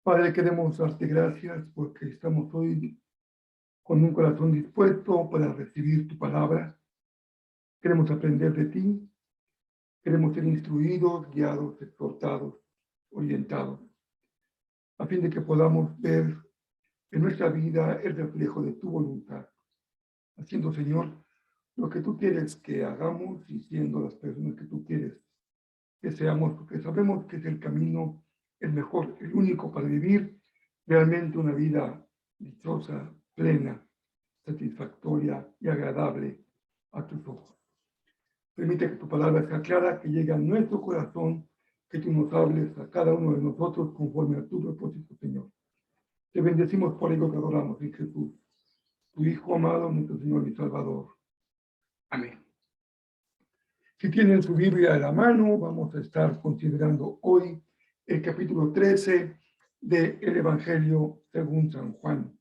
Padre, queremos darte gracias porque estamos hoy con un corazón dispuesto para recibir tu palabra. Queremos aprender de ti, queremos ser instruidos, guiados, exhortados, orientados, a fin de que podamos ver en nuestra vida el reflejo de tu voluntad, haciendo, Señor, lo que tú quieres que hagamos y siendo las personas que tú quieres que seamos, porque sabemos que es el camino, el mejor, el único para vivir realmente una vida dichosa, plena, satisfactoria y agradable a tus ojos. Permite que tu palabra sea clara, que llegue a nuestro corazón, que tú nos hables a cada uno de nosotros conforme a tu propósito, Señor. Te bendecimos por ello que adoramos en Jesús, tu Hijo amado, nuestro Señor y Salvador. Amén. Si tienen su Biblia a la mano, vamos a estar considerando hoy el capítulo 13 del Evangelio según San Juan.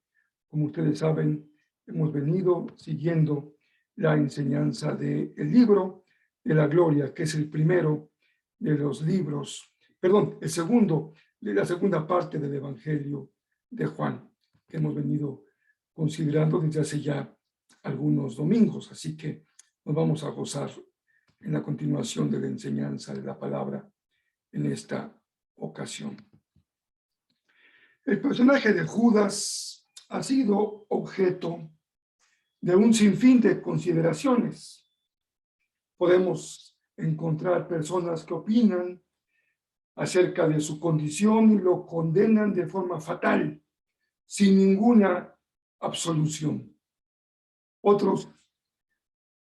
Como ustedes saben, hemos venido siguiendo la enseñanza del libro de la gloria, que es el primero de los libros, perdón, el segundo de la segunda parte del Evangelio de Juan, que hemos venido considerando desde hace ya algunos domingos. Así que nos vamos a gozar en la continuación de la enseñanza de la palabra en esta ocasión. El personaje de Judas ha sido objeto de un sinfín de consideraciones. Podemos encontrar personas que opinan acerca de su condición y lo condenan de forma fatal, sin ninguna absolución. Otros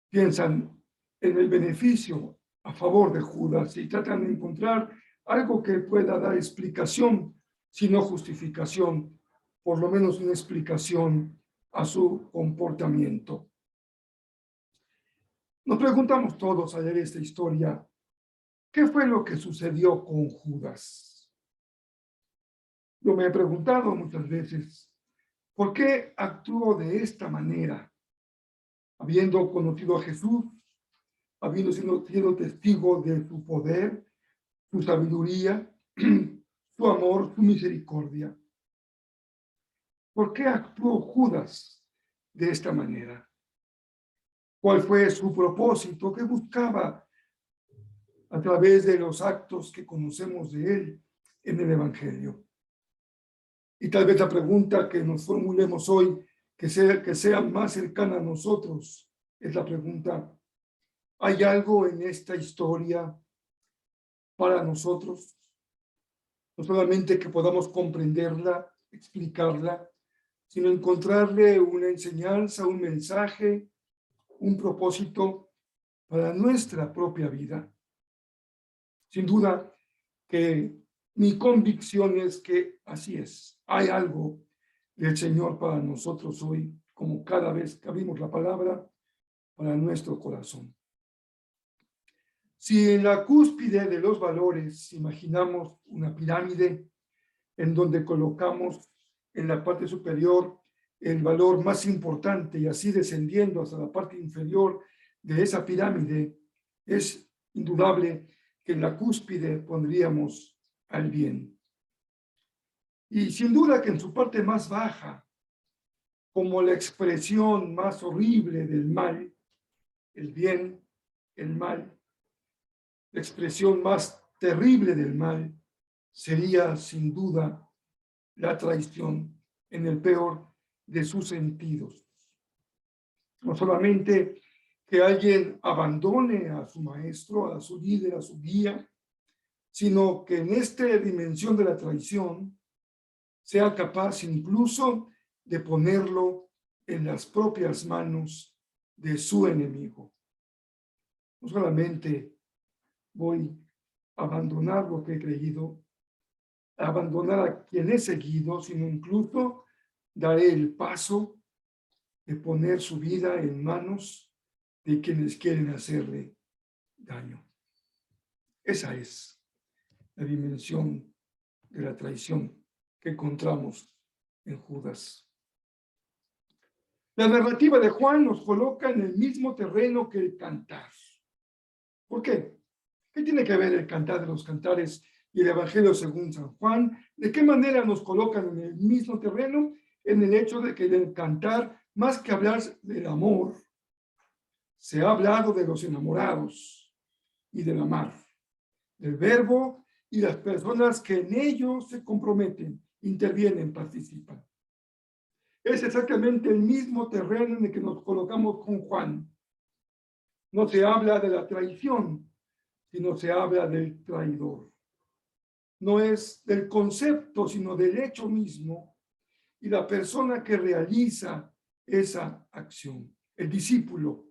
piensan en el beneficio a favor de Judas y tratan de encontrar algo que pueda dar explicación, si no justificación, por lo menos una explicación a su comportamiento. Nos preguntamos todos al leer esta historia, ¿qué fue lo que sucedió con Judas? Yo me he preguntado muchas veces, ¿por qué actuó de esta manera? Habiendo conocido a Jesús, habiendo sido testigo de su poder, su sabiduría, su amor, su misericordia. ¿Por qué actuó Judas de esta manera? ¿Cuál fue su propósito? ¿Qué buscaba a través de los actos que conocemos de él en el Evangelio? Y tal vez la pregunta que nos formulemos hoy, que sea más cercana a nosotros, es la pregunta, ¿hay algo en esta historia para nosotros? No solamente que podamos comprenderla, explicarla, sino encontrarle una enseñanza, un mensaje, un propósito para nuestra propia vida. Sin duda que mi convicción es que así es. Hay algo del Señor para nosotros hoy, como cada vez que abrimos la palabra, para nuestro corazón. Si en la cúspide de los valores imaginamos una pirámide en donde colocamos en la parte superior el valor más importante y así descendiendo hasta la parte inferior de esa pirámide, es indudable que en la cúspide pondríamos al bien. Y sin duda que en su parte más baja, como la expresión más horrible del mal, el bien, el mal, la expresión más terrible del mal sería sin duda la traición en el peor de sus sentidos. No solamente que alguien abandone a su maestro, a su líder, a su guía, sino que en esta dimensión de la traición sea capaz incluso de ponerlo en las propias manos de su enemigo. No solamente voy a abandonar lo que he creído, a abandonar a quien he seguido, sino incluso daré el paso de poner su vida en manos de quienes quieren hacerle daño. Esa es la dimensión de la traición que encontramos en Judas. La narrativa de Juan nos coloca en el mismo terreno que el cantar. ¿Por qué? ¿Qué tiene que ver el cantar de los cantares y el Evangelio según San Juan, ¿de qué manera nos colocan en el mismo terreno? En el hecho de que el cantar, más que hablar del amor, se ha hablado de los enamorados y del amar, del verbo y las personas que en ello se comprometen, intervienen, participan. Es exactamente el mismo terreno en el que nos colocamos con Juan. No se habla de la traición, sino se habla del traidor. No es del concepto, sino del hecho mismo y la persona que realiza esa acción, el discípulo,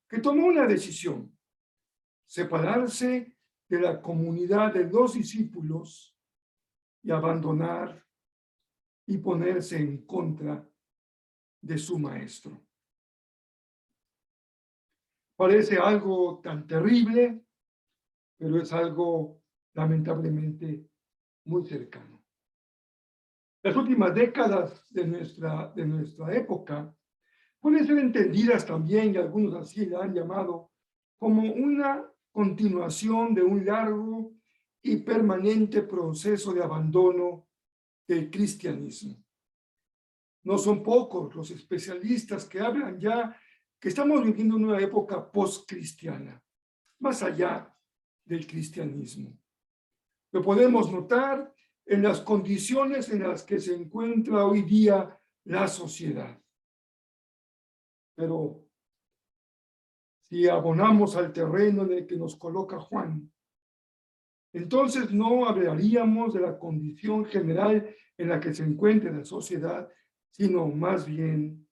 que tomó una decisión, separarse de la comunidad de los discípulos y abandonar y ponerse en contra de su maestro. Parece algo tan terrible, pero es algo lamentablemente muy cercano. Las últimas décadas de nuestra época pueden ser entendidas también, y algunos así la han llamado, como una continuación de un largo y permanente proceso de abandono del cristianismo. No son pocos los especialistas que hablan ya que estamos viviendo una época postcristiana, más allá del cristianismo. Lo podemos notar en las condiciones en las que se encuentra hoy día la sociedad. Pero si abonamos al terreno en el que nos coloca Juan, entonces no hablaríamos de la condición general en la que se encuentra la sociedad, sino más bien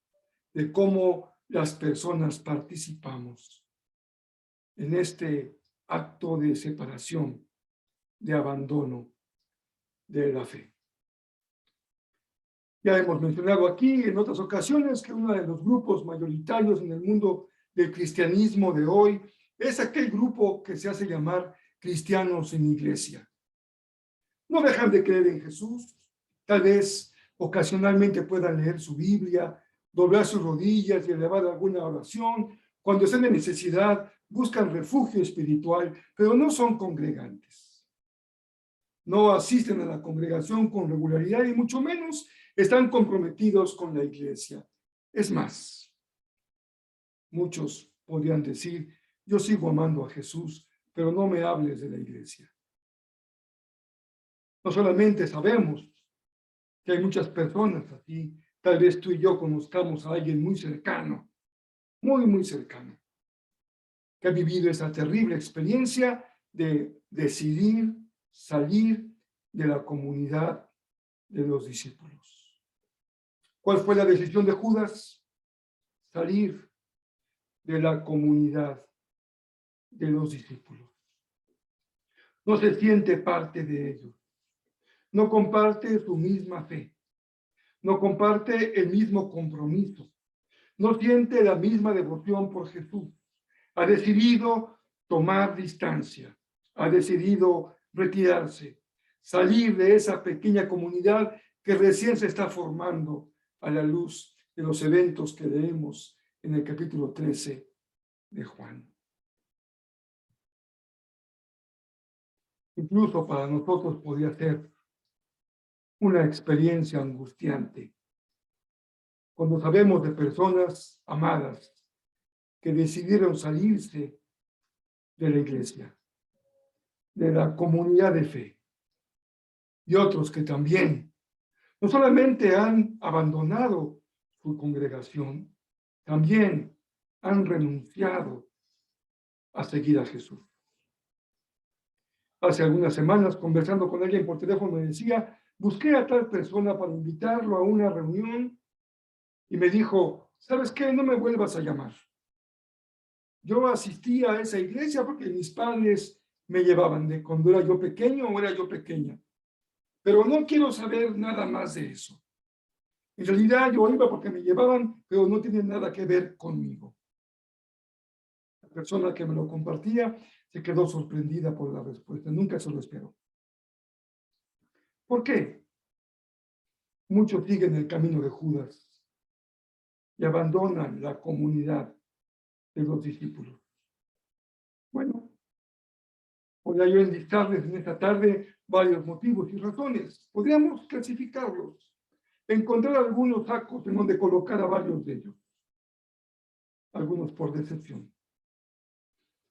de cómo las personas participamos en este acto de separación, de abandono de la fe. Ya hemos mencionado aquí en otras ocasiones que uno de los grupos mayoritarios en el mundo del cristianismo de hoy es aquel grupo que se hace llamar cristianos en iglesia. No dejan de creer en Jesús, tal vez ocasionalmente puedan leer su Biblia, doblar sus rodillas y elevar alguna oración. Cuando están en necesidad, buscan refugio espiritual, pero no son congregantes. No asisten a la congregación con regularidad y mucho menos están comprometidos con la iglesia. Es más, muchos podrían decir, yo sigo amando a Jesús, pero no me hables de la iglesia. No solamente sabemos que hay muchas personas así, tal vez tú y yo conozcamos a alguien muy cercano, muy cercano, que ha vivido esa terrible experiencia de decidir salir de la comunidad de los discípulos. ¿Cuál fue la decisión de Judas? Salir de la comunidad de los discípulos. No se siente parte de ellos. No comparte su misma fe. No comparte el mismo compromiso. No siente la misma devoción por Jesús. Ha decidido tomar distancia. Ha decidido retirarse. Salir de esa pequeña comunidad que recién se está formando a la luz de los eventos que leemos en el capítulo 13 de Juan. Incluso para nosotros podría ser una experiencia angustiante cuando sabemos de personas amadas que decidieron salirse de la iglesia, de la comunidad de fe, y otros que también no solamente han abandonado su congregación, también han renunciado a seguir a Jesús. Hace algunas semanas, conversando con alguien por teléfono, me decía, busqué a tal persona para invitarlo a una reunión y me dijo, ¿sabes qué? No me vuelvas a llamar. Yo asistía a esa iglesia porque mis padres me llevaban de cuando era yo pequeño o era yo pequeña. Pero no quiero saber nada más de eso. En realidad yo iba porque me llevaban, pero no tiene nada que ver conmigo. La persona que me lo compartía se quedó sorprendida por la respuesta. Nunca se lo esperó. ¿Por qué? Muchos siguen el camino de Judas y abandonan la comunidad de los discípulos. Bueno, Podría yo enlistarles en esta tarde varios motivos y razones. Podríamos clasificarlos, encontrar algunos sacos en donde colocar a varios de ellos, algunos por decepción.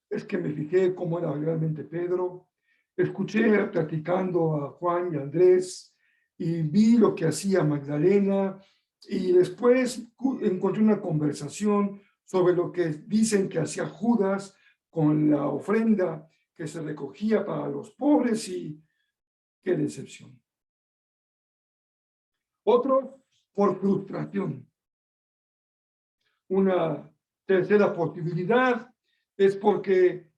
Es que me fijé cómo era realmente Pedro, escuché platicando a Juan y Andrés y vi lo que hacía Magdalena y después encontré una conversación sobre lo que dicen que hacía Judas con la ofrenda que se recogía para los pobres y qué decepción. Otro por frustración. Una tercera posibilidad es porque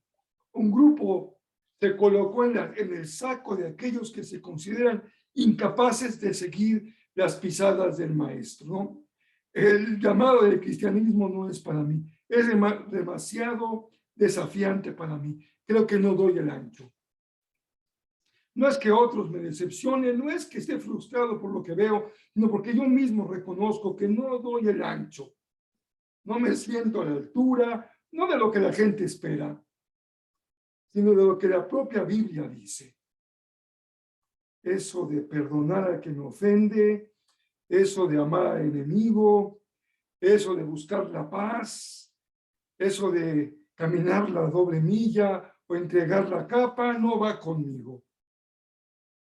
un grupo se colocó en el saco de aquellos que se consideran incapaces de seguir las pisadas del maestro, ¿no? El llamado del cristianismo no es para mí, es demasiado desafiante para mí, creo que no doy el ancho. No es que otros me decepcionen, no es que esté frustrado por lo que veo, sino porque yo mismo reconozco que no doy el ancho, no me siento a la altura, no de lo que la gente espera, sino de lo que la propia Biblia dice. Eso de perdonar al que me ofende, eso de amar al enemigo, eso de buscar la paz, eso de caminar la doble milla o entregar la capa, no va conmigo.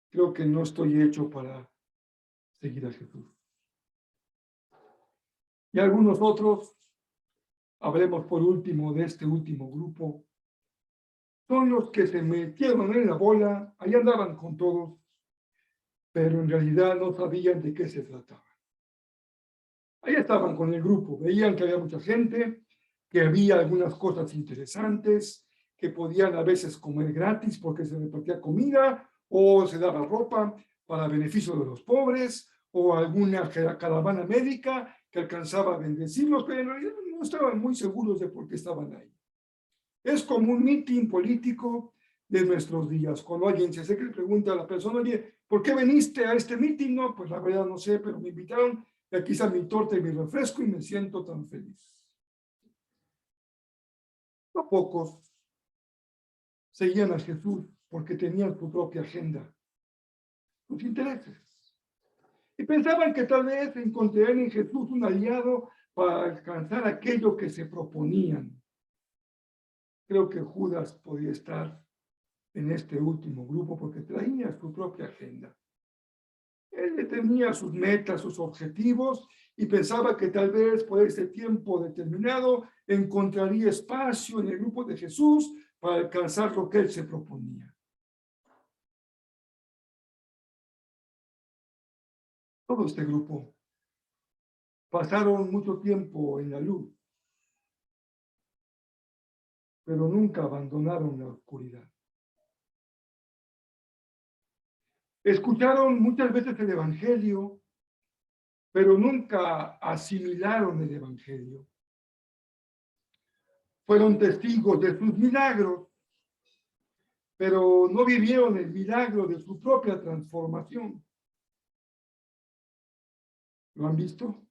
Creo que no estoy hecho para seguir a Jesús. Y algunos otros, hablemos por último de este último grupo, son los que se metieron en la bola, ahí andaban con todos, pero en realidad no sabían de qué se trataba. Ahí estaban con el grupo, veían que había mucha gente, que había algunas cosas interesantes, que podían a veces comer gratis porque se repartía comida o se daba ropa para beneficio de los pobres o alguna caravana médica que alcanzaba a bendecirlos, pero en realidad no estaban muy seguros de por qué estaban ahí. Es como un mitin político de nuestros días. Cuando alguien se acerca y pregunta a la persona, oye, ¿por qué viniste a este mitin? No, pues la verdad no sé, pero me invitaron y aquí está mi torta y mi refresco y me siento tan feliz. No pocos seguían a Jesús porque tenían su propia agenda, sus intereses. Y pensaban que tal vez encontrarían en Jesús un aliado para alcanzar aquello que se proponían. Creo que Judas podía estar en este último grupo porque traía su propia agenda. Él tenía sus metas, sus objetivos y pensaba que tal vez por ese tiempo determinado encontraría espacio en el grupo de Jesús para alcanzar lo que él se proponía. Todo este grupo pasaron mucho tiempo en la luz, pero nunca abandonaron la oscuridad. Escucharon muchas veces el Evangelio, pero nunca asimilaron el Evangelio. Fueron testigos de sus milagros, pero no vivieron el milagro de su propia transformación. ¿Lo han visto?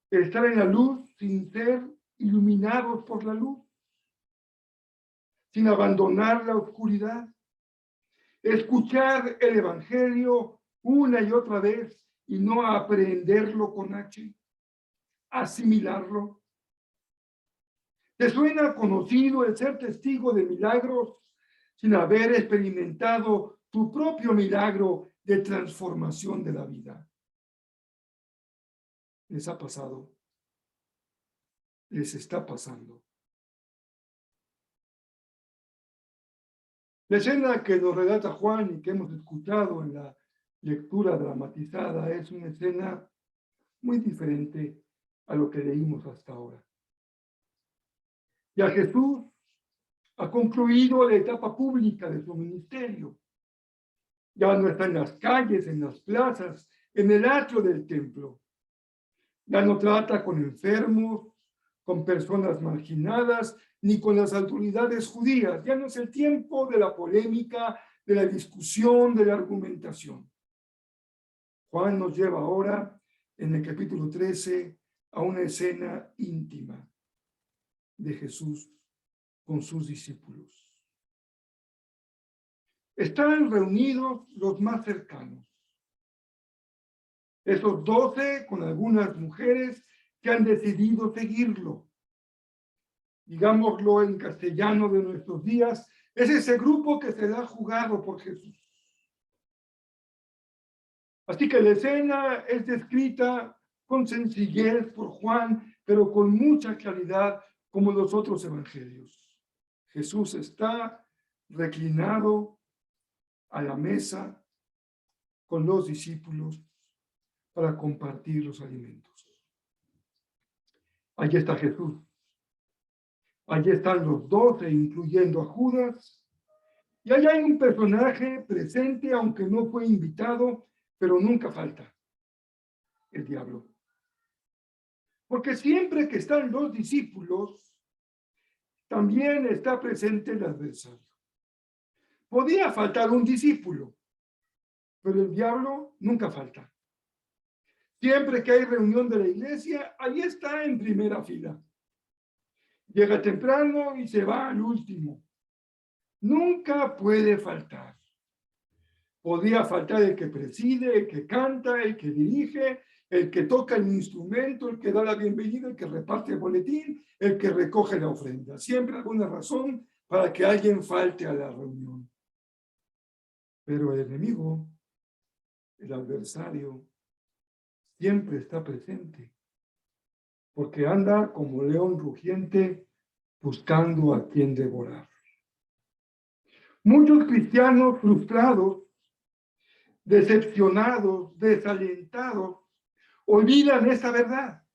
Estar en la luz sin ser iluminados por la luz, sin abandonar la oscuridad. Escuchar el Evangelio una y otra vez y no aprenderlo con H, asimilarlo. ¿Te suena conocido el ser testigo de milagros sin haber experimentado tu propio milagro de transformación de la vida? ¿Les ha pasado? ¿Les está pasando? La escena que nos relata Juan y que hemos escuchado en la lectura dramatizada es una escena muy diferente a lo que leímos hasta ahora. Ya Jesús ha concluido la etapa pública de su ministerio. Ya no está en las calles, en las plazas, en el atrio del templo. Ya no trata con enfermos, con personas marginadas, ni con las autoridades judías. Ya no es el tiempo de la polémica, de la discusión, de la argumentación. Juan nos lleva ahora, en el capítulo 13, a una escena íntima de Jesús con sus discípulos. están reunidos los más cercanos. Esos 12 con algunas mujeres que han decidido seguirlo. Digámoslo en castellano de nuestros días, es ese grupo que se la ha jugado por Jesús. Así que la escena es descrita con sencillez por Juan, pero con mucha claridad como los otros evangelios. Jesús está reclinado a la mesa con los discípulos para compartir los alimentos. Allí está Jesús. Allí están los 12, incluyendo a Judas. Y allá hay un personaje presente, aunque no fue invitado, pero nunca falta: el diablo. Porque siempre que están los discípulos, también está presente el adversario. Podía faltar un discípulo, pero el diablo nunca falta. Siempre que hay reunión de la iglesia, ahí está en primera fila. Llega temprano y se va al último. Nunca puede faltar. Podía faltar el que preside, el que canta, el que dirige, el que toca el instrumento, el que da la bienvenida, el que reparte el boletín, el que recoge la ofrenda. Siempre alguna razón para que alguien falte a la reunión. Pero el enemigo, el adversario, siempre está presente, porque anda como león rugiente buscando a quien devorar. Muchos cristianos frustrados, decepcionados, desalentados, olvidan esa verdad.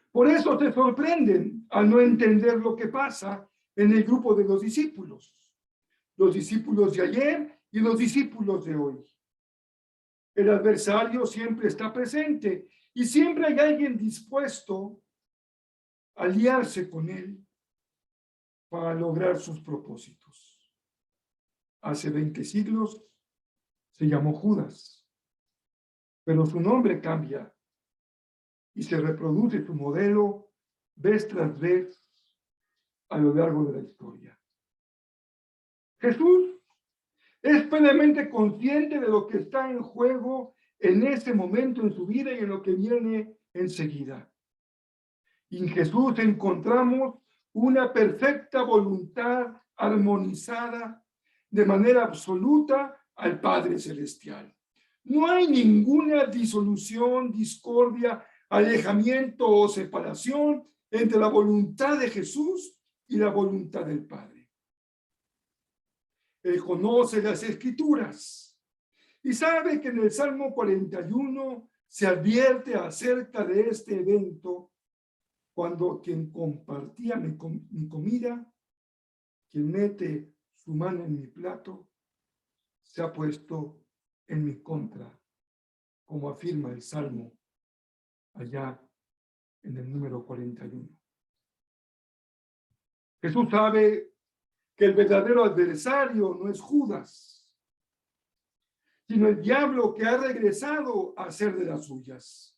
Por eso se sorprenden al no entender lo que pasa en el grupo de los discípulos de ayer y los discípulos de hoy. El adversario siempre está presente y siempre hay alguien dispuesto a aliarse con él para lograr sus propósitos. Hace 20 siglos se llamó Judas, pero su nombre cambia y se reproduce su modelo vez tras vez a lo largo de la historia. Jesús es plenamente consciente de lo que está en juego en ese momento en su vida y en lo que viene enseguida. Y en Jesús encontramos una perfecta voluntad armonizada de manera absoluta al Padre Celestial. No hay ninguna disolución, discordia, alejamiento o separación entre la voluntad de Jesús y la voluntad del Padre. Él conoce las Escrituras y sabe que en el Salmo 41 se advierte acerca de este evento cuando quien compartía mi comida, quien mete su mano en mi plato, se ha puesto en mi contra, como afirma el Salmo allá en el número 41. Jesús sabe que el verdadero adversario no es Judas, sino el diablo que ha regresado a hacer de las suyas.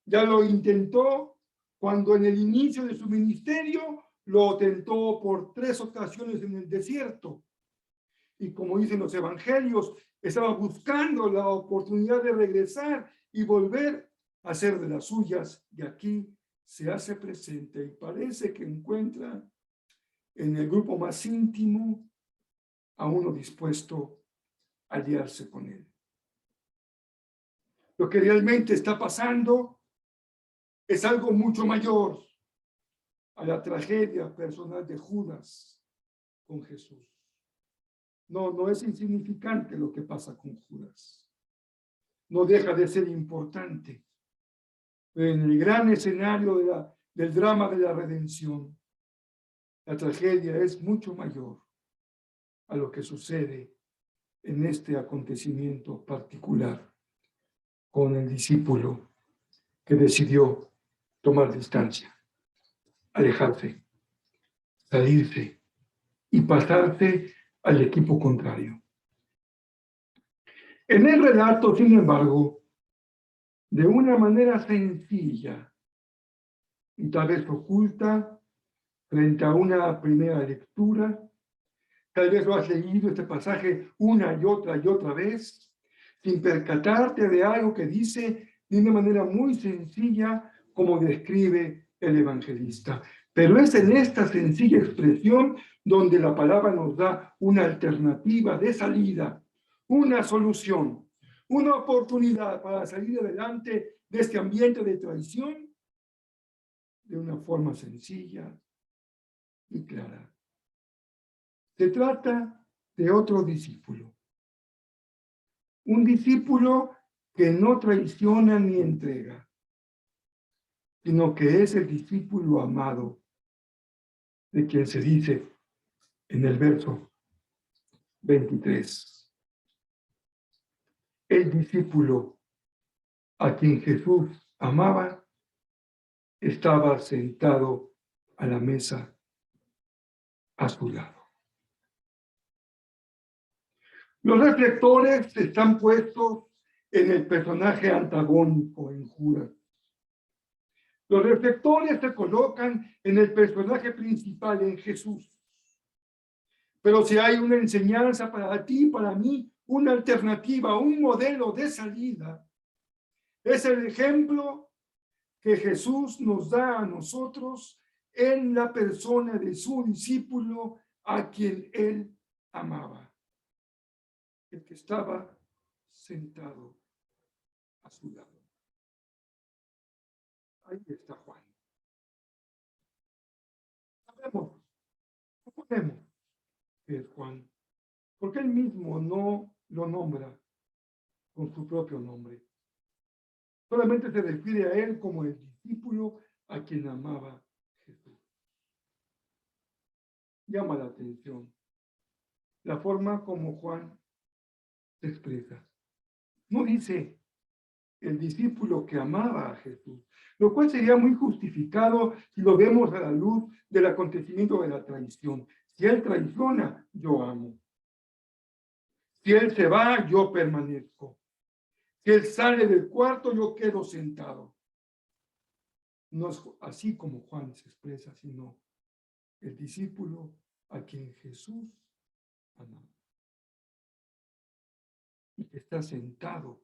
Ya lo intentó cuando en el inicio de su ministerio lo tentó por 3 ocasiones en el desierto. Y como dicen los evangelios, estaba buscando la oportunidad de regresar y volver a hacer de las suyas. Y aquí se hace presente y parece que encuentra en el grupo más íntimo a uno dispuesto a aliarse con él. Lo que realmente está pasando es algo mucho mayor a la tragedia personal de Judas con Jesús. No es insignificante lo que pasa con Judas. No deja de ser importante. Pero en el gran escenario del drama de la redención, la tragedia es mucho mayor a lo que sucede en este acontecimiento particular con el discípulo que decidió tomar distancia, alejarse, salirse y pasarse al equipo contrario. En el relato, sin embargo, de una manera sencilla y tal vez oculta frente a una primera lectura, Tal vez lo has leído este pasaje una y otra vez, sin percatarte de algo que dice de una manera muy sencilla, como describe el evangelista. Pero es en esta sencilla expresión donde la palabra nos da una alternativa de salida, una solución, una oportunidad para salir adelante de este ambiente de traición de una forma sencilla y clara. Se trata de otro discípulo. Un discípulo que no traiciona ni entrega, sino que es el discípulo amado, de quien se dice en el verso 23. El discípulo a quien Jesús amaba estaba sentado a la mesa a su lado. Los reflectores están puestos en el personaje antagónico, en Judas. Los reflectores se colocan en el personaje principal, en Jesús. Pero si hay una enseñanza para ti, para mí, una alternativa, un modelo de salida, es el ejemplo que Jesús nos da a nosotros en la persona de su discípulo a quien él amaba, el que estaba sentado a su lado. Ahí está Juan. Sabemos que es Juan, porque él mismo no lo nombra con su propio nombre. Solamente se refiere a él como el discípulo a quien amaba Jesús. Llama la atención la forma como Juan se expresa. No dice el discípulo que amaba a Jesús, lo cual sería muy justificado si lo vemos a la luz del acontecimiento de la traición. Si él traiciona, yo amo. Si él se va, yo permanezco. Si él sale del cuarto, yo quedo sentado. No es así como Juan se expresa, sino el discípulo a quien Jesús amaba y que está sentado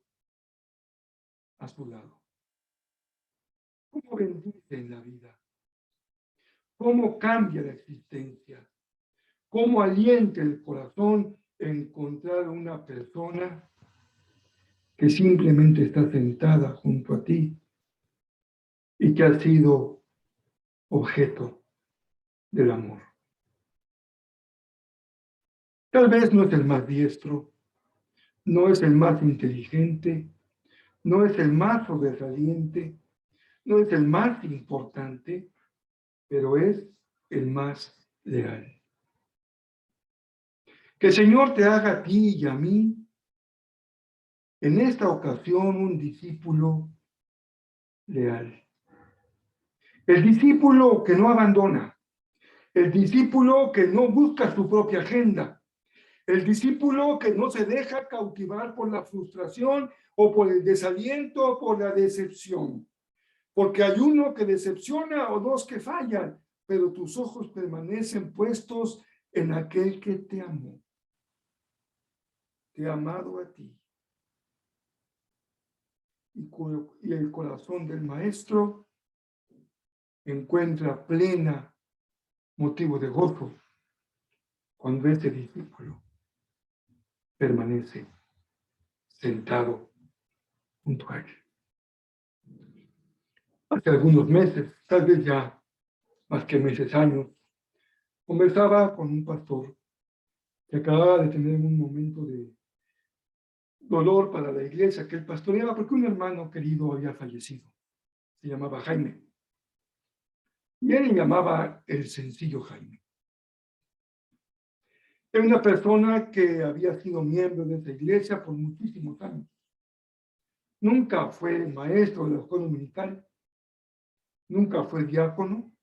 a su lado. ¿Cómo bendice en la vida? ¿Cómo cambia la existencia? ¿Cómo alienta el corazón encontrar una persona que simplemente está sentada junto a ti y que ha sido objeto del amor? Tal vez no es el más diestro, no es el más inteligente, no es el más sobresaliente, no es el más importante, pero es el más leal. Que el Señor te haga a ti y a mí, en esta ocasión, un discípulo leal. El discípulo que no abandona, el discípulo que no busca su propia agenda, el discípulo que no se deja cautivar por la frustración o por el desaliento o por la decepción. Porque hay uno que decepciona o dos que fallan, pero tus ojos permanecen puestos en aquel que te amó, te ha amado a ti. Y el corazón del maestro encuentra plena motivo de gozo cuando este discípulo permanece sentado junto a él. Hace algunos meses, tal vez ya más que meses, años, conversaba con un pastor que acababa de tener un momento de dolor para la iglesia que él pastoreaba porque un hermano querido había fallecido. Se llamaba Jaime. Y él le llamaba el sencillo Jaime. Era una persona que había sido miembro de esa iglesia por muchísimos años. Nunca fue maestro de la escuela dominical, nunca fue diácono,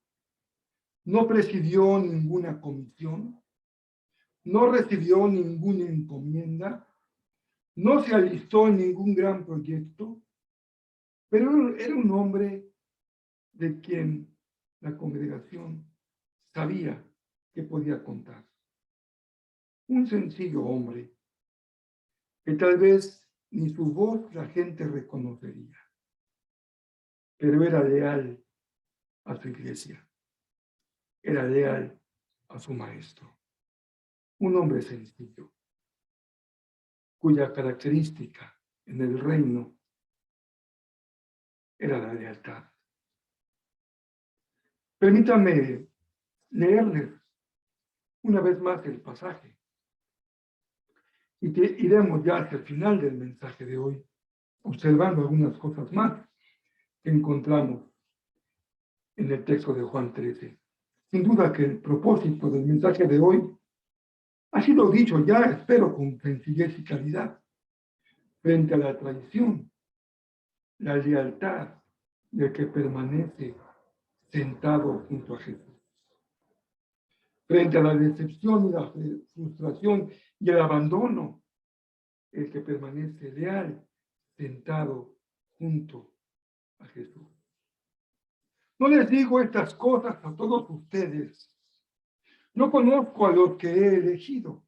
no presidió ninguna comisión, no recibió ninguna encomienda, no se alistó en ningún gran proyecto, pero era un hombre de quien la congregación sabía que podía contar. un sencillo hombre que tal vez ni su voz la gente reconocería, pero era leal a su iglesia, era leal a su maestro. Un hombre sencillo, cuya característica en el reino era la lealtad. Permítame leerles una vez más el pasaje y que iremos ya hacia el final del mensaje de hoy, observando algunas cosas más que encontramos en el texto de Juan 13. Sin duda que el propósito del mensaje de hoy ha sido dicho ya, espero, con sencillez y claridad, frente a la traición, la lealtad del que permanece sentado junto a Jesús. Frente a la decepción y la frustración y el abandono, el que permanece leal, sentado junto a Jesús. No les digo estas cosas a todos ustedes. No conozco a los que he elegido.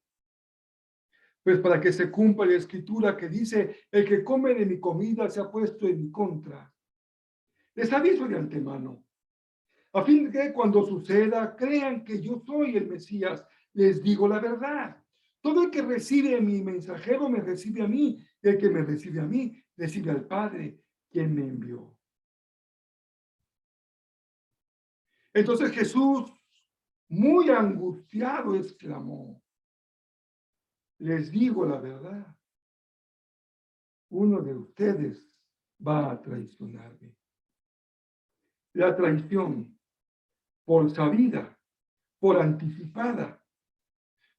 Pues para que se cumpla la escritura que dice, el que come de mi comida se ha puesto en mi contra. Les aviso de antemano, a fin de que cuando suceda, crean que yo soy el Mesías. Les digo la verdad. Todo el que recibe a mi mensajero me recibe a mí. El que me recibe a mí, recibe al Padre, quien me envió. Entonces Jesús, muy angustiado, exclamó, les digo la verdad, uno de ustedes va a traicionarme. La traición, por sabida, por anticipada,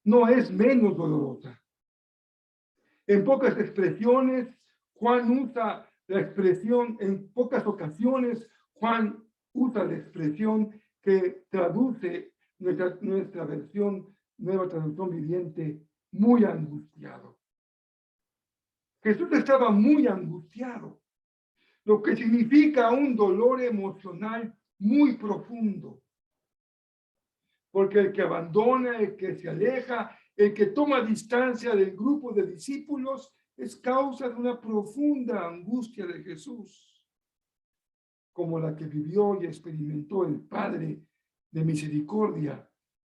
no es menos dolorosa. En pocas expresiones, Juan usa la expresión, en pocas ocasiones, Juan usa la expresión que traduce nuestra versión, nueva traducción viviente, muy angustiado. Jesús estaba muy angustiado, lo que significa un dolor emocional muy profundo. Porque el que abandona, el que se aleja, el que toma distancia del grupo de discípulos, es causa de una profunda angustia de Jesús, como la que vivió y experimentó el Padre de misericordia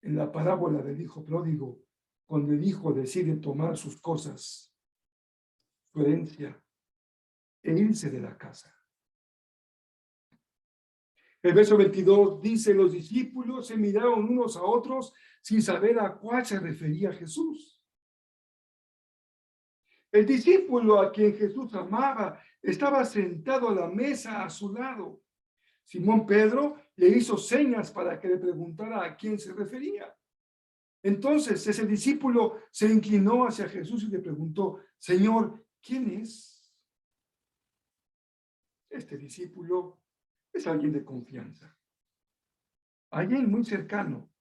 en la parábola del hijo pródigo, cuando el hijo decide tomar sus cosas, su herencia, e irse de la casa. El verso 22 dice, los discípulos se miraron unos a otros sin saber a cuál se refería Jesús. El discípulo a quien Jesús amaba estaba sentado a la mesa a su lado. Simón Pedro le hizo señas para que le preguntara a quién se refería. Entonces ese discípulo se inclinó hacia Jesús y le preguntó, Señor, ¿quién es? Este discípulo es alguien de confianza, alguien muy cercano,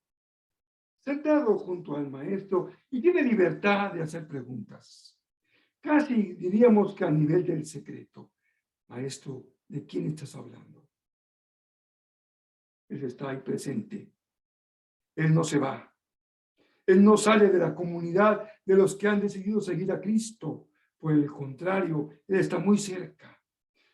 sentado junto al maestro y tiene libertad de hacer preguntas. Casi diríamos que a nivel del secreto. Maestro, ¿de quién estás hablando? Él está ahí presente. Él no se va. Él no sale de la comunidad de los que han decidido seguir a Cristo. Por el contrario, Él está muy cerca.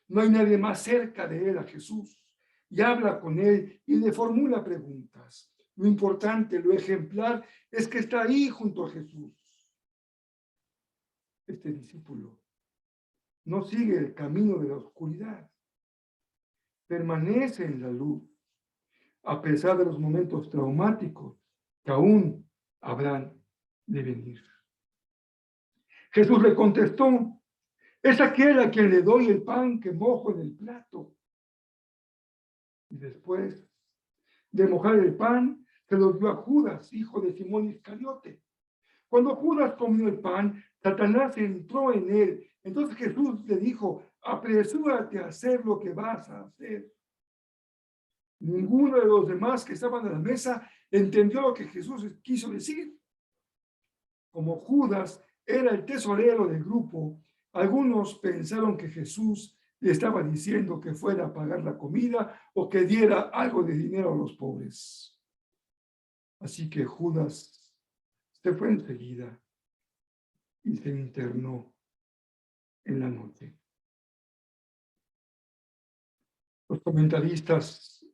No hay nadie más cerca de Él, a Jesús. Y habla con Él y le formula preguntas. Lo importante, lo ejemplar, es que está ahí junto a Jesús. Este discípulo no sigue el camino de la oscuridad. Permanece en la luz, a pesar de los momentos traumáticos que aún habrán de venir. Jesús le contestó, es aquel a quien le doy el pan que mojo en el plato. Y después de mojar el pan, se lo dio a Judas, hijo de Simón Iscariote. Cuando Judas comió el pan, Satanás entró en él. Entonces Jesús le dijo, apresúrate a hacer lo que vas a hacer. Ninguno de los demás que estaban a la mesa entendió lo que Jesús quiso decir. Como Judas era el tesorero del grupo, algunos pensaron que Jesús le estaba diciendo que fuera a pagar la comida o que diera algo de dinero a los pobres. Así que Judas se fue enseguida y se internó en la noche. Los comentaristas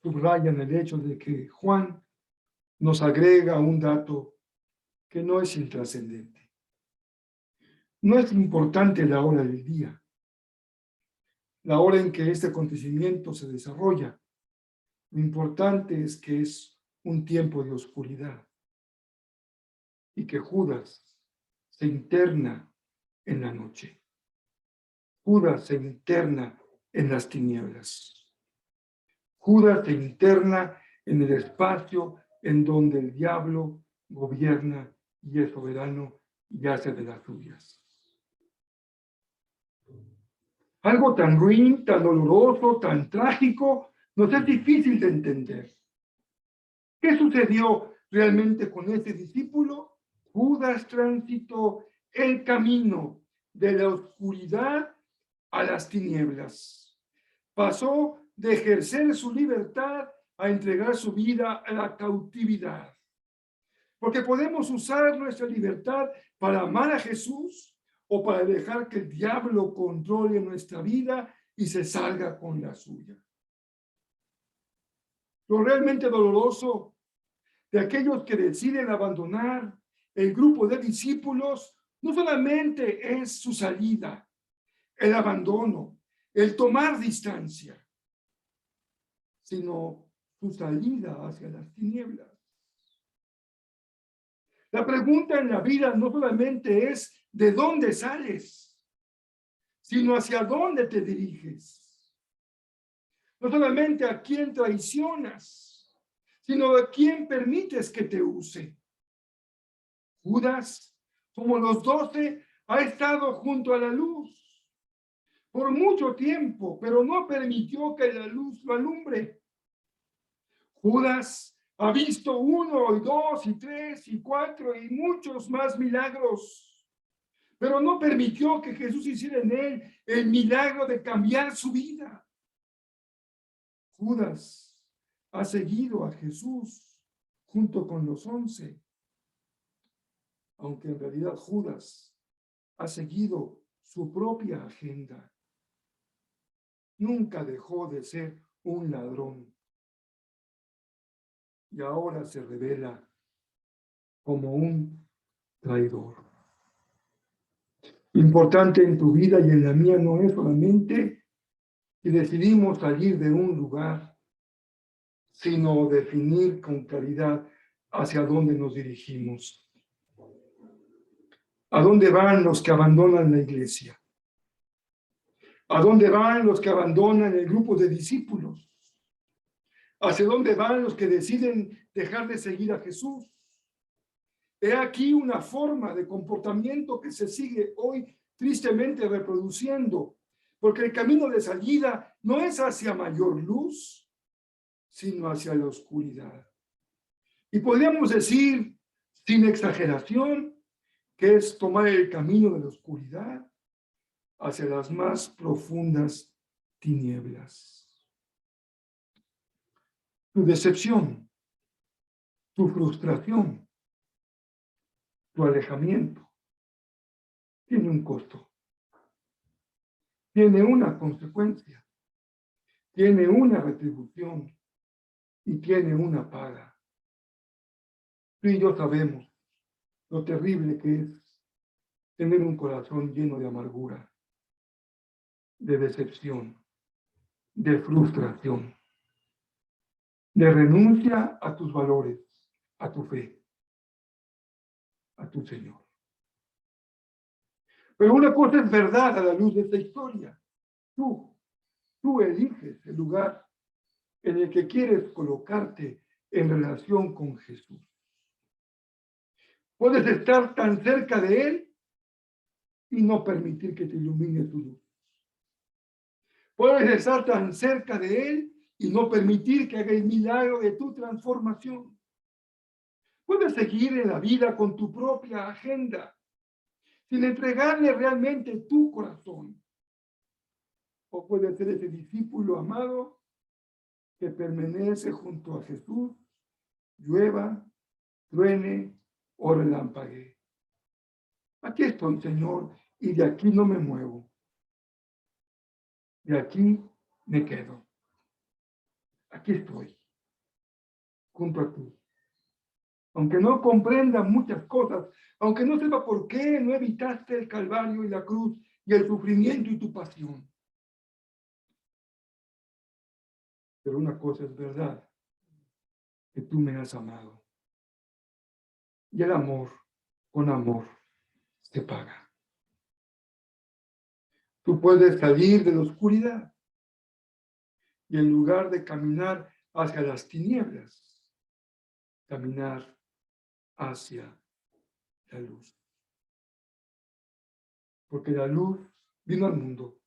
subrayan el hecho de que Juan nos agrega un dato que no es intrascendente. No es importante la hora del día, la hora en que este acontecimiento se desarrolla. Lo importante es que es un tiempo de oscuridad y que Judas se interna en la noche. Judas se interna en las tinieblas. Judas se interna en el espacio en donde el diablo gobierna y es soberano y hace de las suyas. Algo tan ruin, tan doloroso, tan trágico, nos es difícil de entender. ¿Qué sucedió realmente con este discípulo? Judas transitó el camino de la oscuridad a las tinieblas. Pasó de ejercer su libertad a entregar su vida a la cautividad. Porque podemos usar nuestra libertad para amar a Jesús o para dejar que el diablo controle nuestra vida y se salga con la suya. Lo realmente doloroso de aquellos que deciden abandonar el grupo de discípulos no solamente es su salida, el abandono, el tomar distancia, sino su salida hacia las tinieblas. La pregunta en la vida no solamente es ¿de dónde sales?, sino hacia dónde te diriges. No solamente a quién traicionas, sino a quién permites que te use. Judas, como los 12, ha estado junto a la luz por mucho tiempo, pero no permitió que la luz lo alumbre. Judas ha visto 1 y 2 y 3 y 4 y muchos más milagros, pero no permitió que Jesús hiciera en él el milagro de cambiar su vida. Judas ha seguido a Jesús junto con los 11, aunque en realidad Judas ha seguido su propia agenda. Nunca dejó de ser un ladrón y ahora se revela como un traidor. Importante en tu vida y en la mía no es solamente si decidimos salir de un lugar, sino definir con claridad hacia dónde nos dirigimos. ¿A dónde van los que abandonan la iglesia? ¿A dónde van los que abandonan el grupo de discípulos? ¿Hacia dónde van los que deciden dejar de seguir a Jesús? He aquí una forma de comportamiento que se sigue hoy tristemente reproduciendo, porque el camino de salida no es hacia mayor luz, sino hacia la oscuridad. Y podríamos decir, sin exageración, que es tomar el camino de la oscuridad hacia las más profundas tinieblas. Tu decepción, tu frustración, tu alejamiento, tiene un costo, tiene una consecuencia, tiene una retribución y tiene una paga. Tú y yo sabemos lo terrible que es tener un corazón lleno de amargura, de decepción, de frustración, de renuncia a tus valores, a tu fe, a tu Señor. Pero una cosa es verdad a la luz de esta historia. Tú eliges el lugar en el que quieres colocarte en relación con Jesús. Puedes estar tan cerca de Él y no permitir que te ilumine su luz. Puedes estar tan cerca de Él y no permitir que haga el milagro de tu transformación. Puedes seguir en la vida con tu propia agenda, sin entregarle realmente tu corazón. O puedes ser ese discípulo amado que permanece junto a Jesús, llueva, truene, o relampaguee. Aquí estoy, Señor, y de aquí no me muevo. De aquí me quedo. Aquí estoy, junto a ti. Aunque no comprenda muchas cosas, aunque no sepa por qué no evitaste el Calvario y la cruz y el sufrimiento y tu pasión. Pero una cosa es verdad, que tú me has amado. Y el amor, con amor, se paga. Tú puedes salir de la oscuridad y en lugar de caminar hacia las tinieblas, caminar hacia la luz. Porque la luz vino al mundo.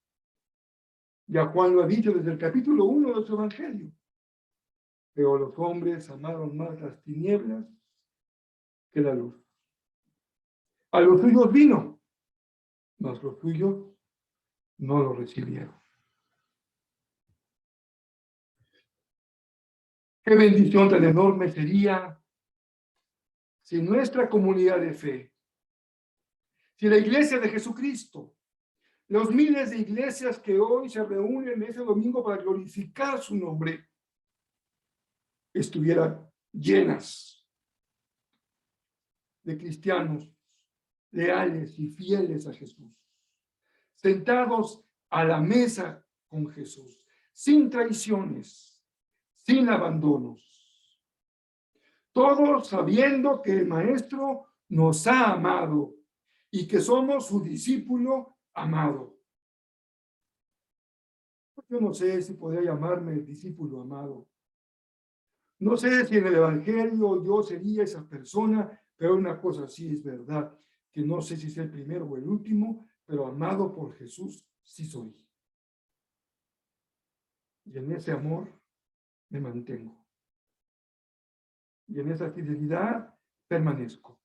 Ya Juan lo ha dicho desde el capítulo 1 de su Evangelio. Pero los hombres amaron más las tinieblas que la luz. A los suyos vino, mas los suyos no lo recibieron. Qué bendición tan enorme sería si nuestra comunidad de fe, si la iglesia de Jesucristo, los miles de iglesias que hoy se reúnen ese domingo para glorificar su nombre, estuvieran llenas de cristianos leales y fieles a Jesús, sentados a la mesa con Jesús, sin traiciones, sin abandonos, todos sabiendo que el Maestro nos ha amado y que somos su discípulo amado. Yo no sé si podría llamarme el discípulo amado. No sé si en el Evangelio yo sería esa persona, pero una cosa sí es verdad, que no sé si es el primero o el último, pero amado por Jesús sí soy. Y en ese amor me mantengo. Y en esa fidelidad permanezco.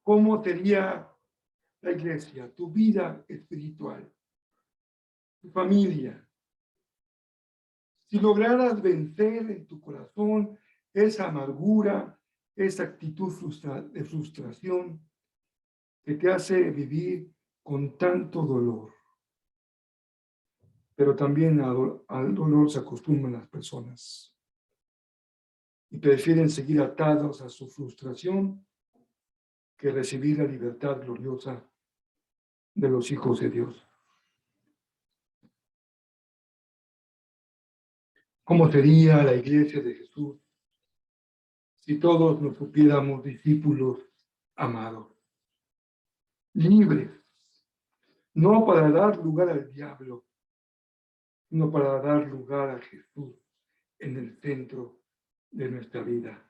¿Cómo sería la iglesia, tu vida espiritual, tu familia? Si lograras vencer en tu corazón esa amargura, esa actitud de frustración que te hace vivir con tanto dolor. Pero también al dolor se acostumbran las personas y prefieren seguir atados a su frustración que recibir la libertad gloriosa de los hijos de Dios. ¿Cómo sería la iglesia de Jesús si todos nos supiéramos discípulos amados, libres, no para dar lugar al diablo, sino para dar lugar a Jesús en el centro de nuestra vida?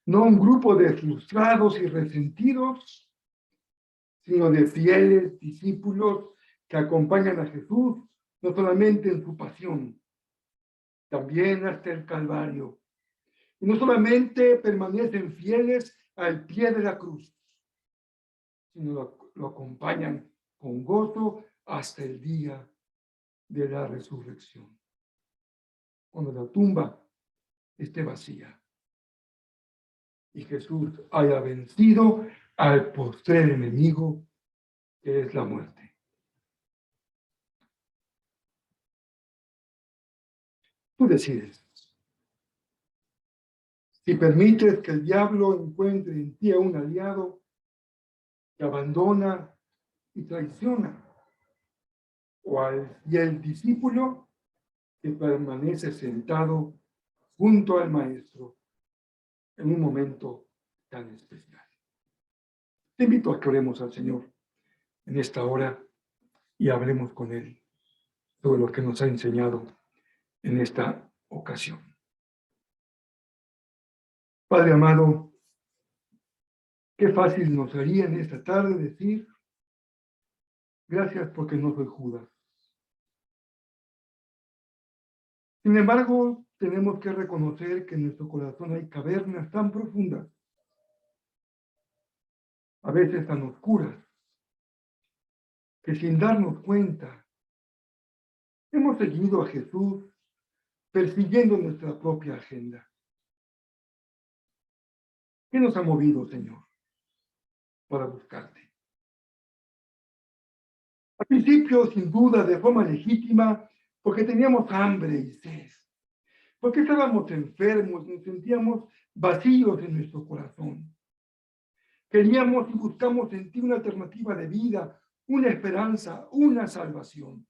No un grupo de frustrados y resentidos, sino de fieles discípulos que acompañan a Jesús, no solamente en su pasión, también hasta el Calvario. Y no solamente permanecen fieles al pie de la cruz, sino lo acompañan con gozo hasta el día de la resurrección, cuando la tumba esté vacía y Jesús haya vencido al postrer enemigo, que es la muerte. Tú decides. Si permites que el diablo encuentre en ti a un aliado que abandona y traiciona, y el discípulo que permanece sentado junto al Maestro en un momento tan especial. Te invito a que oremos al Señor en esta hora y hablemos con Él sobre lo que nos ha enseñado en esta ocasión. Padre amado, qué fácil nos haría en esta tarde decir, gracias porque no soy Judas. Sin embargo, tenemos que reconocer que en nuestro corazón hay cavernas tan profundas, a veces tan oscuras, que sin darnos cuenta, hemos seguido a Jesús persiguiendo nuestra propia agenda. ¿Qué nos ha movido, Señor, para buscarte? Al principio, sin duda, de forma legítima, porque teníamos hambre y sed, porque estábamos enfermos, nos sentíamos vacíos en nuestro corazón. Queríamos y buscamos en ti una alternativa de vida, una esperanza, una salvación.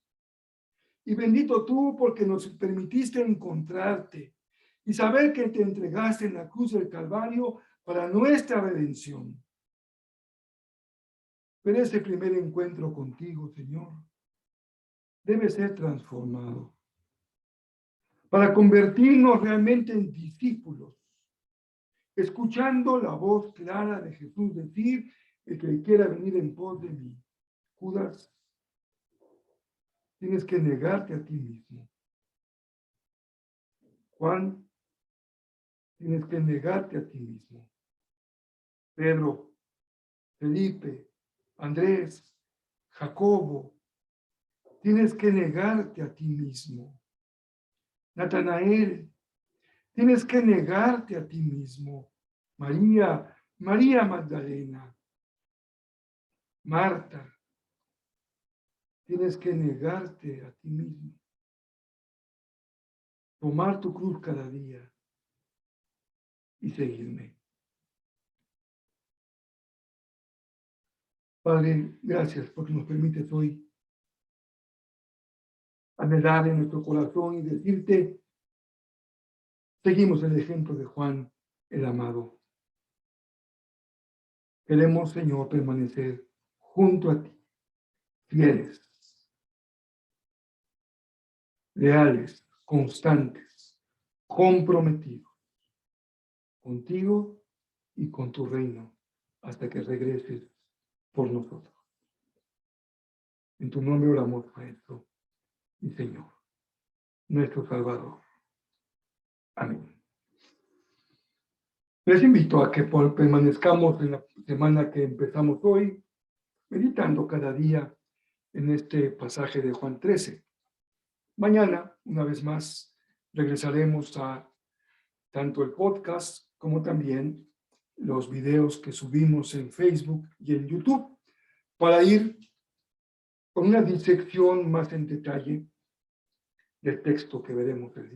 Y bendito tú porque nos permitiste encontrarte y saber que te entregaste en la cruz del Calvario para nuestra redención. Pero ese primer encuentro contigo, Señor, debe ser transformado para convertirnos realmente en discípulos, escuchando la voz clara de Jesús decir: el que quiera venir en pos de mí. Judas, tienes que negarte a ti mismo. Juan, tienes que negarte a ti mismo. Pedro, Felipe, Andrés, Jacobo, tienes que negarte a ti mismo. Natanael, tienes que negarte a ti mismo. María Magdalena, Marta, tienes que negarte a ti mismo. Tomar tu cruz cada día y seguirme. Padre, gracias porque nos permites hoy anhelar en nuestro corazón y decirte: seguimos el ejemplo de Juan el amado. Queremos, Señor, permanecer junto a ti, fieles, leales, constantes, comprometidos contigo y con tu reino hasta que regreses por nosotros. En tu nombre oramos, Maestro y Señor, nuestro Salvador. Amén. Les invito a que permanezcamos en la semana que empezamos hoy, meditando cada día en este pasaje de Juan 13. Mañana, una vez más, regresaremos a tanto el podcast como también los videos que subimos en Facebook y en YouTube para ir con una disección más en detalle del texto que vimos el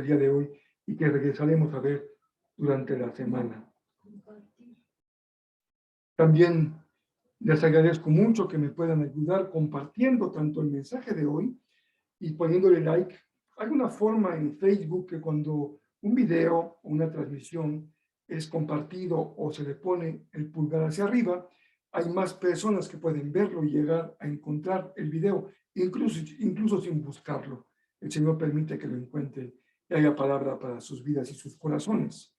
día de hoy y que regresaremos a ver durante la semana. También les agradezco mucho que me puedan ayudar compartiendo tanto el mensaje de hoy y poniéndole like. Hay una forma en Facebook que cuando un video o una transmisión es compartido o se le pone el pulgar hacia arriba, hay más personas que pueden verlo y llegar a encontrar el video, incluso sin buscarlo. El Señor permite que lo encuentren y haya palabra para sus vidas y sus corazones.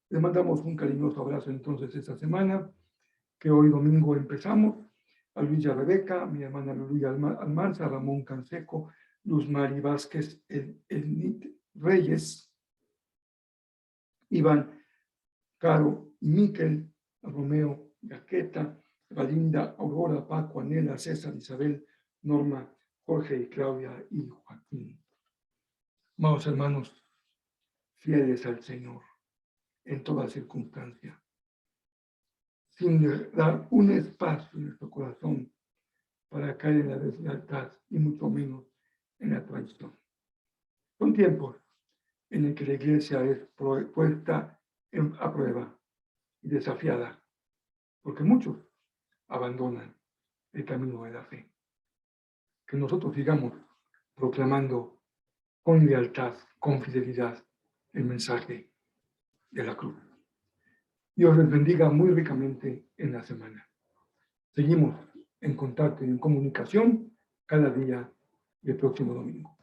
Les mandamos un cariñoso abrazo entonces esta semana, que hoy domingo empezamos. A Luis y a Rebeca, mi hermana Luluya Almanza, Ramón Canseco, Luz Mari Vázquez, Elnit Reyes, Iván, Caro y Miquel, Romeo, Gaqueta, Valinda, Aurora, Paco, Anela, César, Isabel, Norma, Jorge y Claudia y Joaquín. Amados hermanos, fieles al Señor en toda circunstancia, sin dar un espacio en nuestro corazón para caer en la deslealtad y mucho menos en la traición. Son tiempos en el que la iglesia es puesta a prueba y desafiada, porque muchos abandonan el camino de la fe. Que nosotros sigamos proclamando con lealtad, con fidelidad, el mensaje de la cruz. Dios les bendiga muy ricamente en la semana. Seguimos en contacto y en comunicación cada día del próximo domingo.